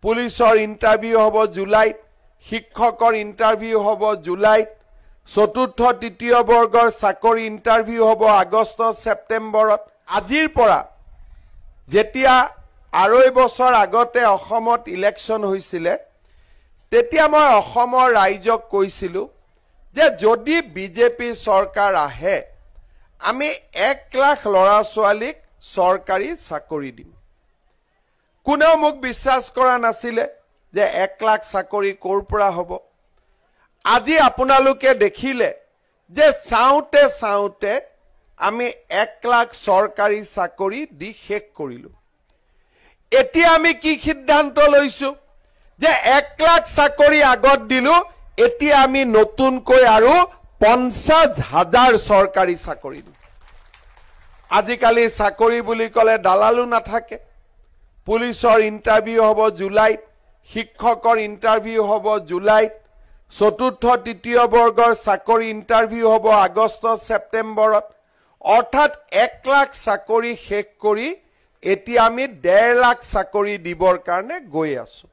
পুলিচৰ ইণ্টাৰভিউ হ'ব জুলাইত, শিক্ষকৰ ইণ্টাৰভিউ হ'ব জুলাইত, চতুৰ্থ তৃতীয় বৰ্গৰ চাকৰি ইণ্টাৰভিউ হ'ব আগষ্ট ছেপ্টেম্বৰত। আজিৰ পৰা যেতিয়া 2.5 বছৰ আগতে অসমত ইলেকশ্যন হৈছিলে তেতিয়া মই অসমৰ ৰাইজক কৈছিলোঁ যে যদি বিজেপি চৰকাৰ আহে আমি 1 লাখ ল'ৰা ছোৱালীক চৰকাৰী চাকৰি দিম। কোনেও মোক বিশ্বাস কৰা নাছিলে যে 1 লাখ চাকৰি ক'ৰ পৰা হ'ব। আজি আপোনালোকে দেখিলে যে চাওঁতে চাওঁতে আমি 1 লাখ চৰকাৰী চাকৰি দি শেষ কৰিলোঁ। এতিয়া আমি কি সিদ্ধান্ত লৈছোঁ যে 1 লাখ চাকৰি আগত দিলোঁ, এতিয়া আমি নতুনকৈ আৰু 50,000 চৰকাৰী চাকৰি দিম। আজিকালি চাকৰি বুলি ক'লে দালালো নাথাকে। পুলিচৰ ইণ্টাৰভিউ হ'ব জুলাইত, শিক্ষকৰ ইণ্টাৰভিউ হ'ব জুলাইত, চতুৰ্থ তৃতীয় বৰ্গৰ চাকৰি ইণ্টাৰভিউ হ'ব আগষ্ট ছেপ্টেম্বৰত। অৰ্থাৎ 1 লাখ চাকৰি শেষ কৰি এতিয়া আমি 1.5 লাখ চাকৰি দিবৰ কাৰণে গৈ আছোঁ।